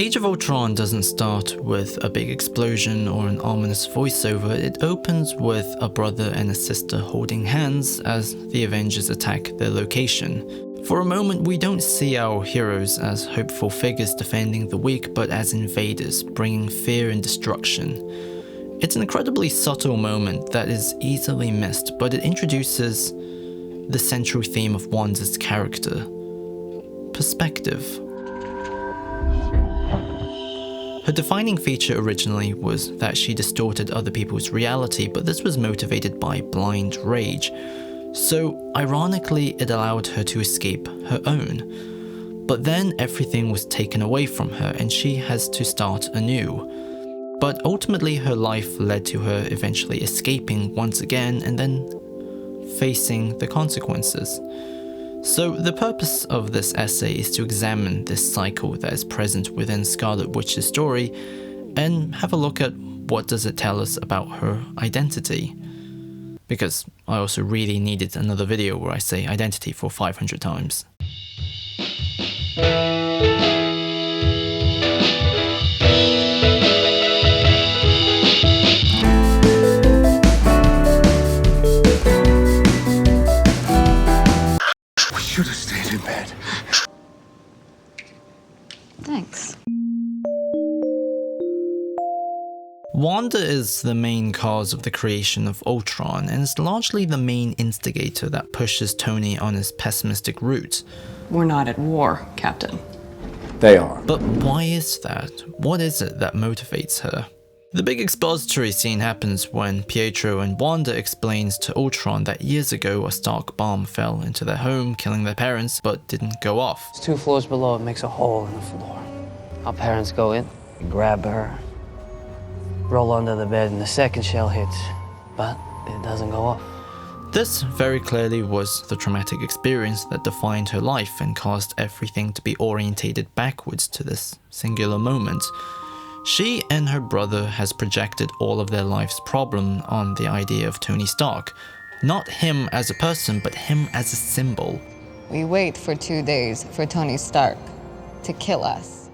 Age of Ultron doesn't start with a big explosion or an ominous voiceover. It opens with a brother and a sister holding hands as the Avengers attack their location. For a moment, we don't see our heroes as hopeful figures defending the weak, but as invaders, bringing fear and destruction. It's an incredibly subtle moment that is easily missed, but it introduces the central theme of Wanda's character: perspective. Her defining feature originally was that she distorted other people's reality, but this was motivated by blind rage. So, ironically, it allowed her to escape her own. But then everything was taken away from her and she has to start anew. But ultimately her life led to her eventually escaping once again and then facing the consequences. So the purpose of this essay is to examine this cycle that is present within Scarlet Witch's story and have a look at what does it tell us about her identity. Because I also really needed another video where I say identity for 500 times. Should have stayed in bed. Thanks. Wanda is the main cause of the creation of Ultron and is largely the main instigator that pushes Tony on his pessimistic route. We're not at war, Captain. They are. But why is that? What is it that motivates her? The big expository scene happens when Pietro and Wanda explains to Ultron that years ago a Stark bomb fell into their home, killing their parents, but didn't go off. It's 2 floors below, it makes a hole in the floor. Our parents go in, grab her, roll under the bed, and the second shell hits, but it doesn't go off. This very clearly was the traumatic experience that defined her life and caused everything to be orientated backwards to this singular moment. She and her brother has projected all of their life's problem on the idea of Tony Stark. Not him as a person, but him as a symbol. We wait for 2 days for Tony Stark to kill us.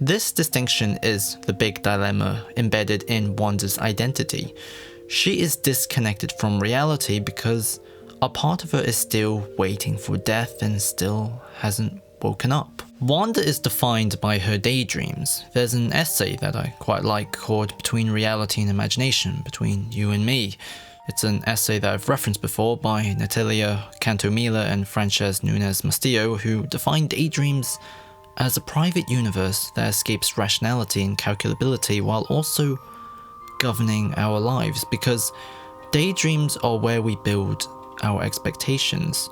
This distinction is the big dilemma embedded in Wanda's identity. She is disconnected from reality because a part of her is still waiting for death and still hasn't woken up. Wanda is defined by her daydreams. There's an essay that I quite like called Between Reality and Imagination, Between You and Me. It's an essay that I've referenced before by Natalia Cantomila and Frances Nunez Mastillo, who define daydreams as a private universe that escapes rationality and calculability while also governing our lives, because daydreams are where we build our expectations.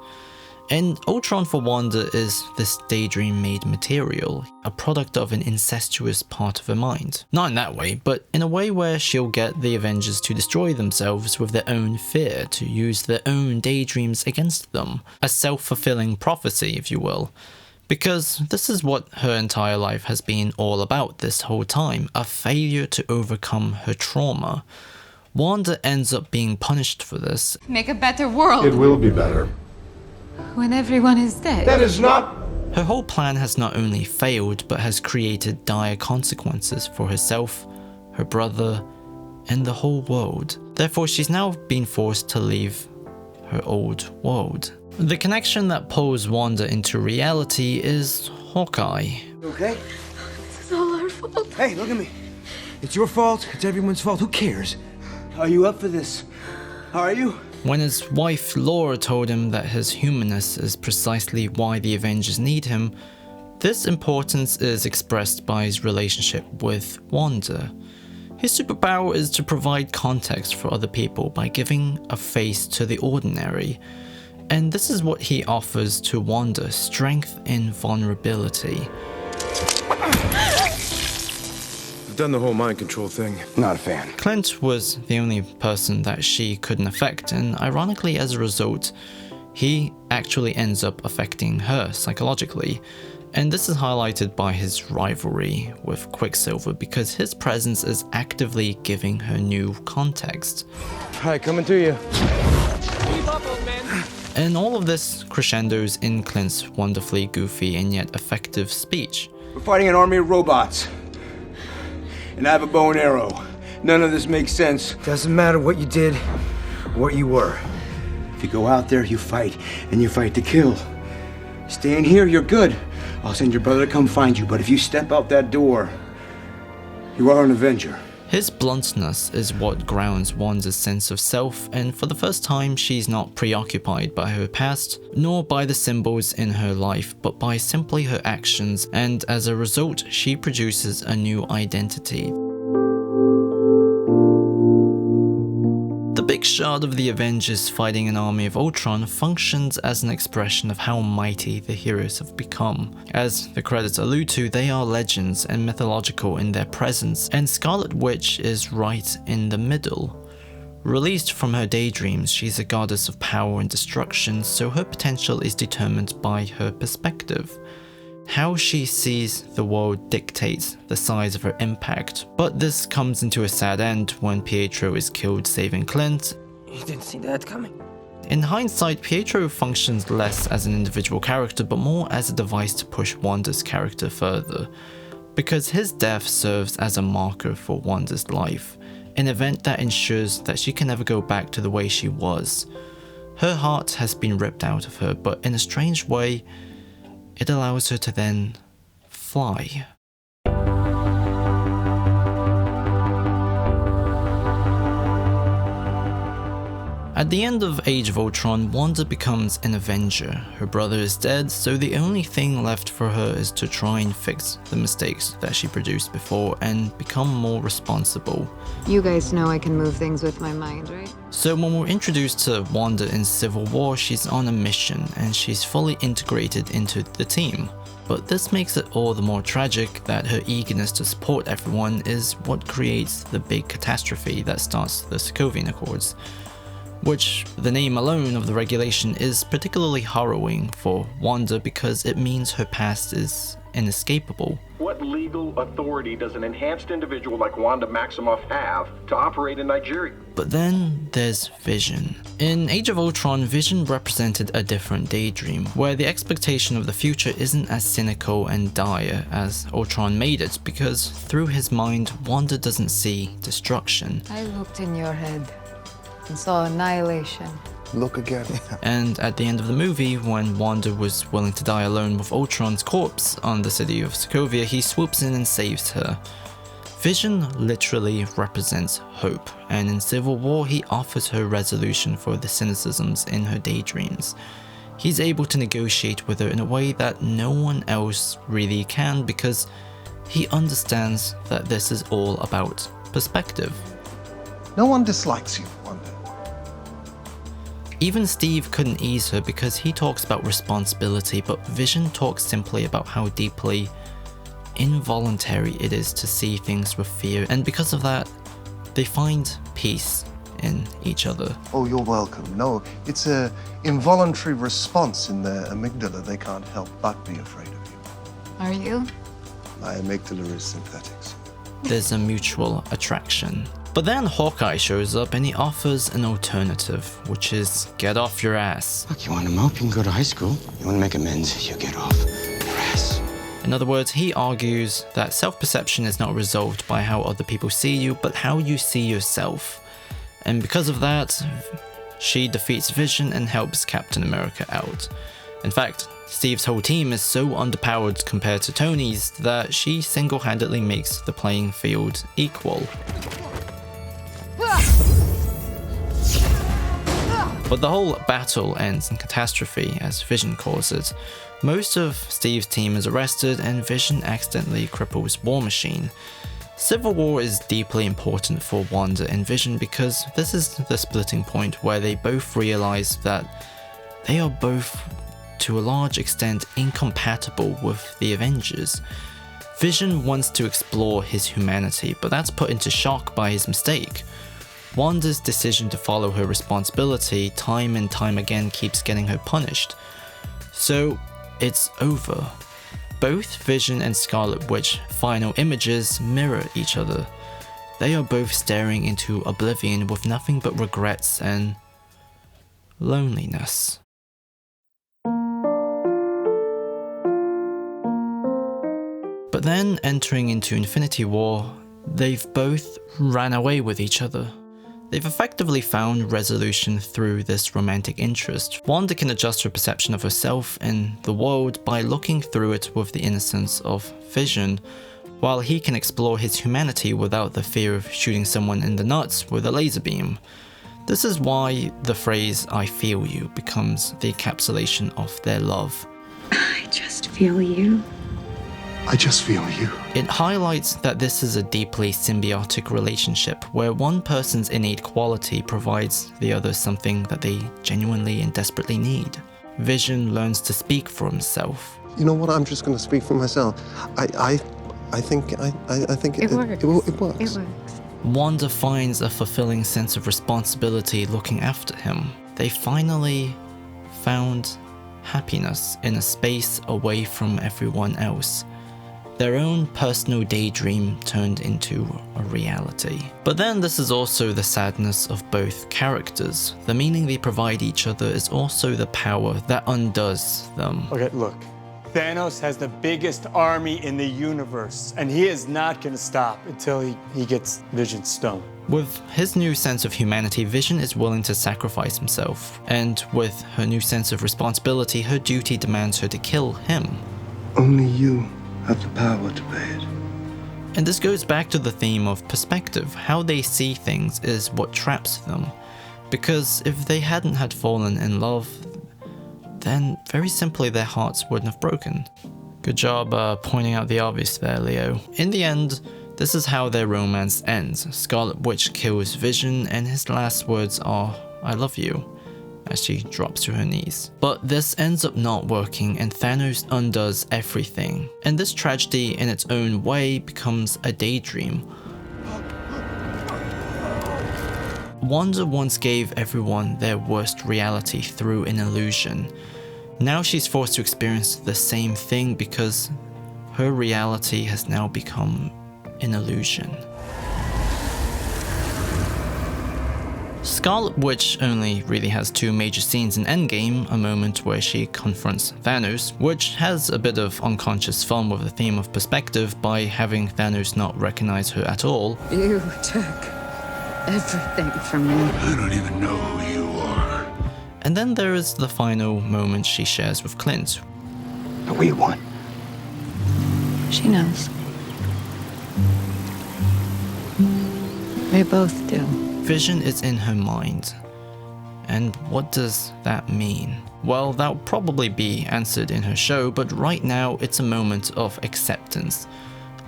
And Ultron for Wanda is this daydream-made material, a product of an incestuous part of her mind. Not in that way, but in a way where she'll get the Avengers to destroy themselves with their own fear, to use their own daydreams against them. A self-fulfilling prophecy, if you will. Because this is what her entire life has been all about this whole time, a failure to overcome her trauma. Wanda ends up being punished for this. Make a better world. It will be better. When everyone is dead. That is not... Her whole plan has not only failed, but has created dire consequences for herself, her brother, and the whole world. Therefore, she's now been forced to leave her old world. The connection that pulls Wanda into reality is Hawkeye. Okay? It's all our fault. Hey, look at me. It's your fault. It's everyone's fault. Who cares? Are you up for this? Are you? When his wife Laura told him that his humanness is precisely why the Avengers need him, this importance is expressed by his relationship with Wanda. His superpower is to provide context for other people by giving a face to the ordinary. And this is what he offers to Wanda, strength in vulnerability. I've done the whole mind control thing. Not a fan. Clint was the only person that she couldn't affect, and ironically as a result, he actually ends up affecting her psychologically. And this is highlighted by his rivalry with Quicksilver because his presence is actively giving her new context. Hi, coming to you. And all of this crescendos in Clint's wonderfully goofy and yet effective speech. We're fighting an army of robots. And I have a bow and arrow. None of this makes sense. Doesn't matter what you did, or what you were. If you go out there, you fight, and you fight to kill. Stay in here, you're good. I'll send your brother to come find you, but if you step out that door, you are an Avenger. His bluntness is what grounds Wanda's sense of self, and for the first time she's not preoccupied by her past, nor by the symbols in her life, but by simply her actions, and as a result she produces a new identity. The big shard of the Avengers fighting an army of Ultron functions as an expression of how mighty the heroes have become. As the credits allude to, they are legends and mythological in their presence, and Scarlet Witch is right in the middle. Released from her daydreams, she's a goddess of power and destruction, so her potential is determined by her perspective. How she sees the world dictates the size of her impact, but this comes into a sad end when Pietro is killed saving Clint. You didn't see that coming. In hindsight, Pietro functions less as an individual character but more as a device to push Wanda's character further, because his death serves as a marker for Wanda's life, an event that ensures that she can never go back to the way she was. Her heart has been ripped out of her, but in a strange way, it allows her to then fly. At the end of Age of Ultron, Wanda becomes an Avenger. Her brother is dead, so the only thing left for her is to try and fix the mistakes that she produced before and become more responsible. You guys know I can move things with my mind, right? So when we're introduced to Wanda in Civil War, she's on a mission and she's fully integrated into the team. But this makes it all the more tragic that her eagerness to support everyone is what creates the big catastrophe that starts the Sokovian Accords, which the name alone of the regulation is particularly harrowing for Wanda because it means her past is inescapable. What legal authority does an enhanced individual like Wanda Maximoff have to operate in Nigeria? But then there's Vision. In Age of Ultron, Vision represented a different daydream, where the expectation of the future isn't as cynical and dire as Ultron made it, because through his mind, Wanda doesn't see destruction. I looked in your head and saw annihilation. Look again. And at the end of the movie, when Wanda was willing to die alone with Ultron's corpse on the city of Sokovia, he swoops in and saves her. Vision literally represents hope, and in Civil War he offers her resolution for the cynicisms in her daydreams. He's able to negotiate with her in a way that no one else really can, because he understands that this is all about perspective. No one dislikes you, Wanda. Even Steve couldn't ease her because he talks about responsibility, but Vision talks simply about how deeply involuntary it is to see things with fear, and because of that, they find peace in each other. Oh, you're welcome. No, it's an involuntary response in their amygdala. They can't help but be afraid of you. Are you? My amygdala is synthetics. There's a mutual attraction. But then Hawkeye shows up and he offers an alternative, which is get off your ass. Look, you want to mope, you can go to high school. You want to make amends, you get off your ass. In other words, he argues that self-perception is not resolved by how other people see you, but how you see yourself. And because of that, she defeats Vision and helps Captain America out. In fact, Steve's whole team is so underpowered compared to Tony's that she single-handedly makes the playing field equal. But the whole battle ends in catastrophe, as Vision calls it. Most of Steve's team is arrested and Vision accidentally cripples War Machine. Civil War is deeply important for Wanda and Vision because this is the splitting point where they both realize that they are both, to a large extent, incompatible with the Avengers. Vision wants to explore his humanity, but that's put into shock by his mistake. Wanda's decision to follow her responsibility time and time again keeps getting her punished. So it's over. Both Vision and Scarlet Witch final images mirror each other. They are both staring into oblivion with nothing but regrets and loneliness. But then, entering into Infinity War, they've both ran away with each other. They've effectively found resolution through this romantic interest. Wanda can adjust her perception of herself and the world by looking through it with the innocence of Vision, while he can explore his humanity without the fear of shooting someone in the nuts with a laser beam. This is why the phrase "I feel you" becomes the encapsulation of their love. I just feel you. I just feel you. It highlights that this is a deeply symbiotic relationship where one person's innate quality provides the other something that they genuinely and desperately need. Vision learns to speak for himself. You know what? I'm just going to speak for myself. I think it works. It works. Wanda finds a fulfilling sense of responsibility looking after him. They finally found happiness in a space away from everyone else. Their own personal daydream turned into a reality. But then this is also the sadness of both characters. The meaning they provide each other is also the power that undoes them. Okay, look. Thanos has the biggest army in the universe, and he is not gonna stop until he gets Vision's stone. With his new sense of humanity, Vision is willing to sacrifice himself. And with her new sense of responsibility, her duty demands her to kill him. Only you have the power to pay it. And this goes back to the theme of perspective. How they see things is what traps them. Because if they hadn't had fallen in love, then very simply their hearts wouldn't have broken. Good job pointing out the obvious there, Leo. In the end, this is how their romance ends. Scarlet Witch kills Vision and his last words are, "I love you," as she drops to her knees. But this ends up not working and Thanos undoes everything. And this tragedy in its own way becomes a daydream. Wanda once gave everyone their worst reality through an illusion. Now she's forced to experience the same thing because her reality has now become an illusion. Scarlet Witch only really has two major scenes in Endgame, a moment where she confronts Thanos, which has a bit of unconscious fun with the theme of perspective by having Thanos not recognize her at all. You took everything from me. I don't even know who you are. And then there is the final moment she shares with Clint. But we won. She knows. We both do. Vision is in her mind. And what does that mean? Well, that'll probably be answered in her show, but right now it's a moment of acceptance.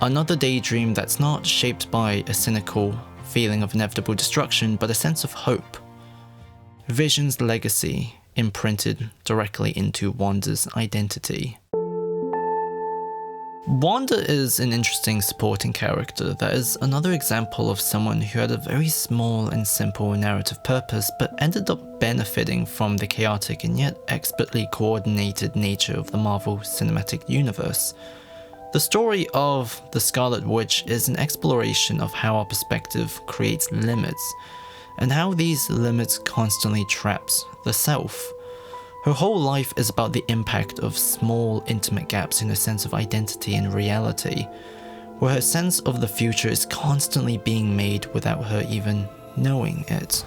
Another daydream that's not shaped by a cynical feeling of inevitable destruction, but a sense of hope. Vision's legacy imprinted directly into Wanda's identity. Wanda is an interesting supporting character that is another example of someone who had a very small and simple narrative purpose but ended up benefiting from the chaotic and yet expertly coordinated nature of the Marvel Cinematic Universe. The story of the Scarlet Witch is an exploration of how our perspective creates limits, and how these limits constantly traps the self. Her whole life is about the impact of small, intimate gaps in her sense of identity and reality, where her sense of the future is constantly being made without her even knowing it.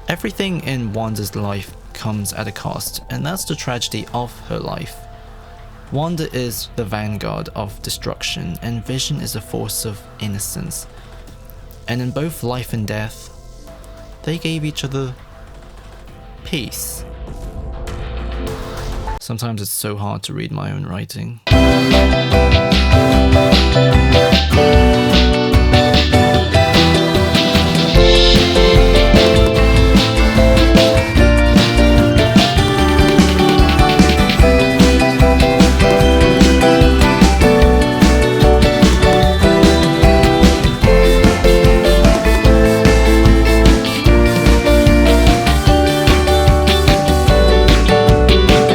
Everything in Wanda's life comes at a cost, and that's the tragedy of her life. Wanda is the vanguard of destruction, and Vision is a force of innocence. And in both life and death, they gave each other peace. Sometimes it's so hard to read my own writing.